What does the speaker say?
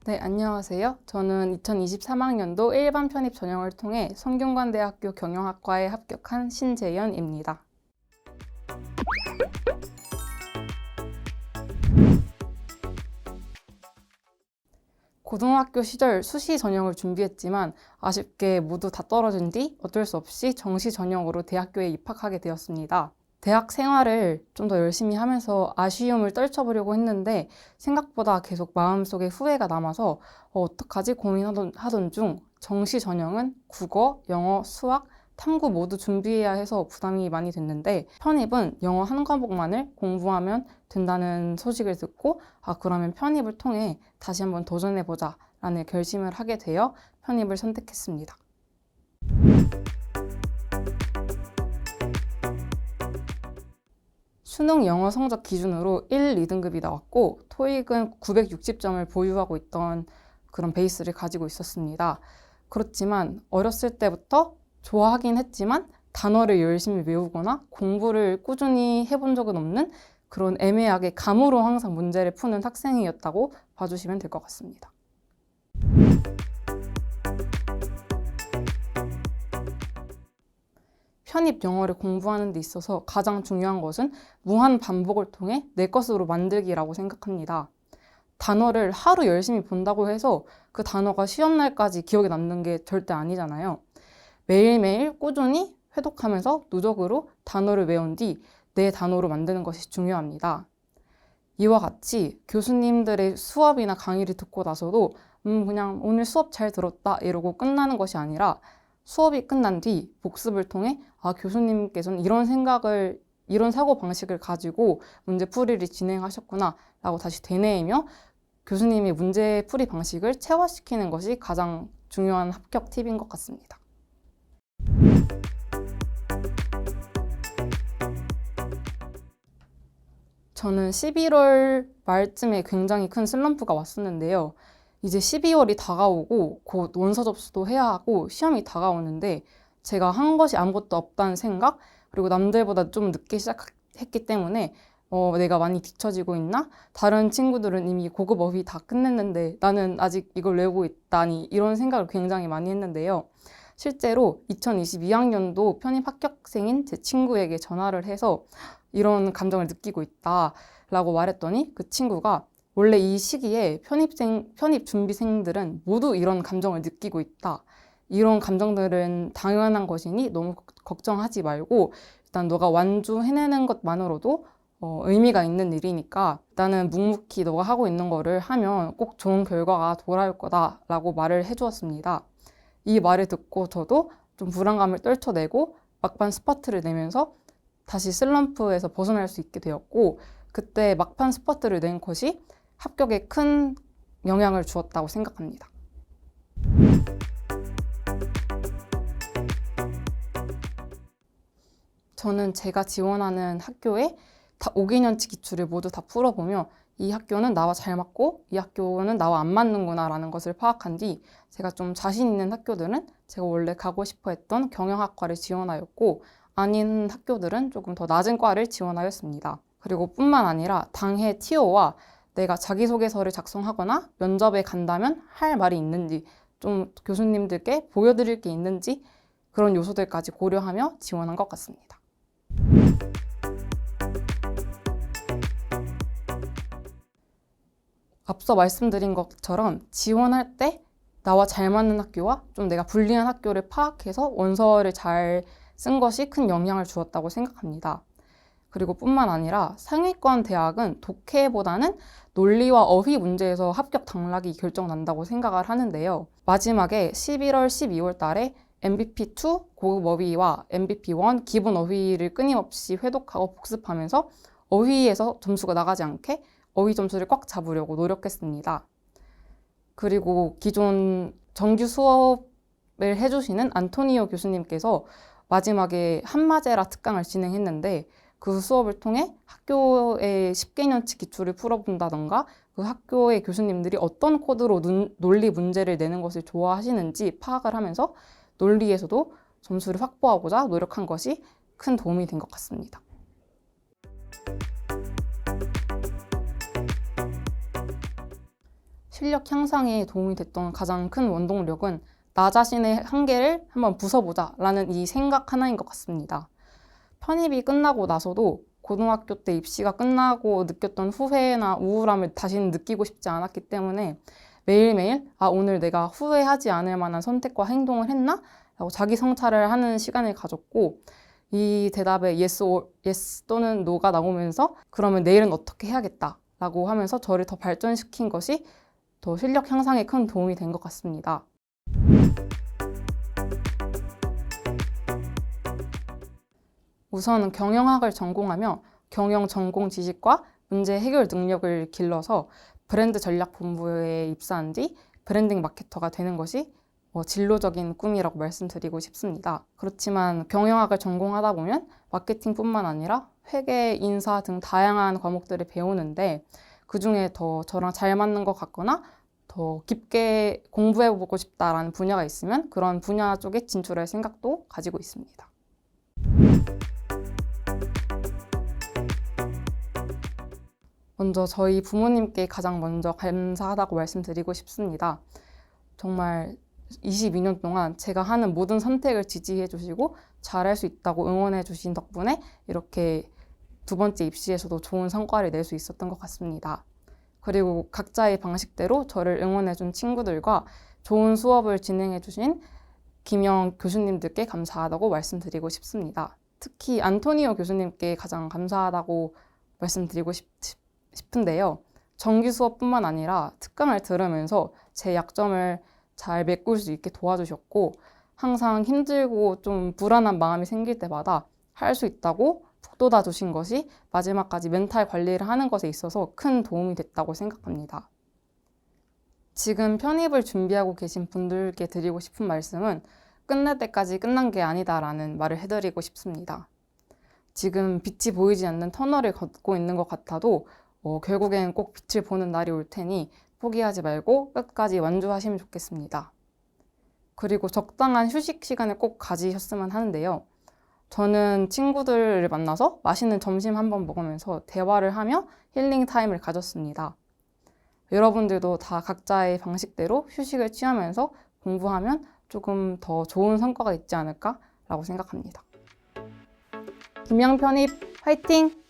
네, 안녕하세요. 저는 2023학년도 일반 편입 전형을 통해 성균관대학교 경영학과에 합격한 신재연입니다. 고등학교 시절 수시 전형을 준비했지만 아쉽게 모두 다 떨어진 뒤 어쩔 수 없이 정시 전형으로 대학교에 입학하게 되었습니다. 대학 생활을 좀 더 열심히 하면서 아쉬움을 떨쳐보려고 했는데 생각보다 계속 마음속에 후회가 남아서 어떡하지 고민하던 중 정시 전형은 국어, 영어, 수학, 탐구 모두 준비해야 해서 부담이 많이 됐는데 편입은 영어 한 과목만을 공부하면 된다는 소식을 듣고 그러면 편입을 통해 다시 한번 도전해보자 라는 결심을 하게 되어 편입을 선택했습니다. 수능 영어 성적 기준으로 1, 2등급이 나왔고 토익은 960점을 보유하고 있던 그런 베이스를 가지고 있었습니다. 그렇지만 어렸을 때부터 좋아하긴 했지만 단어를 열심히 외우거나 공부를 꾸준히 해본 적은 없는 그런 애매하게 감으로 항상 문제를 푸는 학생이었다고 봐주시면 될 것 같습니다. 편입 영어를 공부하는 데 있어서 가장 중요한 것은 무한 반복을 통해 내 것으로 만들기라고 생각합니다. 단어를 하루 열심히 본다고 해서 그 단어가 시험날까지 기억에 남는 게 절대 아니잖아요. 매일매일 꾸준히 회독하면서 누적으로 단어를 외운 뒤 내 단어로 만드는 것이 중요합니다. 이와 같이 교수님들의 수업이나 강의를 듣고 나서도 그냥 오늘 수업 잘 들었다 이러고 끝나는 것이 아니라 수업이 끝난 뒤 복습을 통해 교수님께서는 이런 사고방식을 가지고 문제풀이를 진행하셨구나 라고 다시 되뇌이며 교수님의 문제풀이 방식을 체화시키는 것이 가장 중요한 합격 팁인 것 같습니다. 저는 11월 말쯤에 굉장히 큰 슬럼프가 왔었는데요. 이제 12월이 다가오고 곧 원서 접수도 해야 하고 시험이 다가오는데 제가 한 것이 아무것도 없다는 생각 그리고 남들보다 좀 늦게 시작했기 때문에 내가 많이 뒤처지고 있나? 다른 친구들은 이미 고급 어휘 다 끝냈는데 나는 아직 이걸 외우고 있다니 이런 생각을 굉장히 많이 했는데요. 실제로 2022학년도 편입 합격생인 제 친구에게 전화를 해서 이런 감정을 느끼고 있다라고 말했더니 그 친구가 원래 이 시기에 편입 준비생들은 모두 이런 감정을 느끼고 있다. 이런 감정들은 당연한 것이니 너무 걱정하지 말고 일단 너가 완주해내는 것만으로도 의미가 있는 일이니까 나는 묵묵히 너가 하고 있는 거를 하면 꼭 좋은 결과가 돌아올 거다라고 말을 해주었습니다. 이 말을 듣고 저도 좀 불안감을 떨쳐내고 막판 스퍼트를 내면서 다시 슬럼프에서 벗어날 수 있게 되었고 그때 막판 스퍼트를 낸 것이 합격에 큰 영향을 주었다고 생각합니다. 저는 제가 지원하는 학교에 다 5개년치 기출을 모두 다 풀어보며 이 학교는 나와 잘 맞고 이 학교는 나와 안 맞는구나 라는 것을 파악한 뒤 제가 좀 자신 있는 학교들은 제가 원래 가고 싶어 했던 경영학과를 지원하였고 아닌 학교들은 조금 더 낮은 과를 지원하였습니다. 그리고 뿐만 아니라 당해 TO와 내가 자기소개서를 작성하거나 면접에 간다면 할 말이 있는지 좀 교수님들께 보여드릴 게 있는지 그런 요소들까지 고려하며 지원한 것 같습니다. 앞서 말씀드린 것처럼 지원할 때 나와 잘 맞는 학교와 좀 내가 불리한 학교를 파악해서 원서를 잘 쓴 것이 큰 영향을 주었다고 생각합니다. 그리고 뿐만 아니라 상위권 대학은 독해보다는 논리와 어휘 문제에서 합격 당락이 결정난다고 생각을 하는데요. 마지막에 11월, 12월 달에 MBP2 고급 어휘와 MBP1 기본 어휘를 끊임없이 회독하고 복습하면서 어휘에서 점수가 나가지 않게 어휘 점수를 꽉 잡으려고 노력했습니다. 그리고 기존 정규 수업을 해주시는 안토니오 교수님께서 마지막에 한마제라 특강을 진행했는데 그 수업을 통해 학교의 10개년치 기출을 풀어본다던가 그 학교의 교수님들이 어떤 코드로 논리 문제를 내는 것을 좋아하시는지 파악을 하면서 논리에서도 점수를 확보하고자 노력한 것이 큰 도움이 된 것 같습니다. 실력 향상에 도움이 됐던 가장 큰 원동력은 나 자신의 한계를 한번 부숴보자 라는 이 생각 하나인 것 같습니다. 편입이 끝나고 나서도 고등학교 때 입시가 끝나고 느꼈던 후회나 우울함을 다시는 느끼고 싶지 않았기 때문에 매일매일 오늘 내가 후회하지 않을 만한 선택과 행동을 했나? 라고 자기 성찰을 하는 시간을 가졌고 이 대답에 yes 또는 no가 나오면서 그러면 내일은 어떻게 해야겠다 라고 하면서 저를 더 발전시킨 것이 더 실력 향상에 큰 도움이 된 것 같습니다. 우선 경영학을 전공하며 경영 전공 지식과 문제 해결 능력을 길러서 브랜드 전략 본부에 입사한 뒤 브랜딩 마케터가 되는 것이 진로적인 꿈이라고 말씀드리고 싶습니다. 그렇지만 경영학을 전공하다 보면 마케팅뿐만 아니라 회계, 인사 등 다양한 과목들을 배우는데 그중에 더 저랑 잘 맞는 것 같거나 더 깊게 공부해보고 싶다라는 분야가 있으면 그런 분야 쪽에 진출할 생각도 가지고 있습니다. 먼저 저희 부모님께 가장 먼저 감사하다고 말씀드리고 싶습니다. 정말 22년 동안 제가 하는 모든 선택을 지지해 주시고 잘할 수 있다고 응원해 주신 덕분에 이렇게 두 번째 입시에서도 좋은 성과를 낼 수 있었던 것 같습니다. 그리고 각자의 방식대로 저를 응원해 준 친구들과 좋은 수업을 진행해 주신 김영 교수님들께 감사하다고 말씀드리고 싶습니다. 특히 안토니오 교수님께 가장 감사하다고 말씀드리고 싶은데요. 정규 수업뿐만 아니라 특강을 들으면서 제 약점을 잘 메꿀 수 있게 도와주셨고 항상 힘들고 좀 불안한 마음이 생길 때마다 할 수 있다고 북돋아 주신 것이 마지막까지 멘탈 관리를 하는 것에 있어서 큰 도움이 됐다고 생각합니다. 지금 편입을 준비하고 계신 분들께 드리고 싶은 말씀은 끝날 때까지 끝난 게 아니다라는 말을 해드리고 싶습니다. 지금 빛이 보이지 않는 터널을 걷고 있는 것 같아도 결국엔 꼭 빛을 보는 날이 올 테니 포기하지 말고 끝까지 완주하시면 좋겠습니다. 그리고 적당한 휴식 시간을 꼭 가지셨으면 하는데요. 저는 친구들을 만나서 맛있는 점심 한번 먹으면서 대화를 하며 힐링 타임을 가졌습니다. 여러분들도 다 각자의 방식대로 휴식을 취하면서 공부하면 조금 더 좋은 성과가 있지 않을까라고 생각합니다. 김영 편입 화이팅!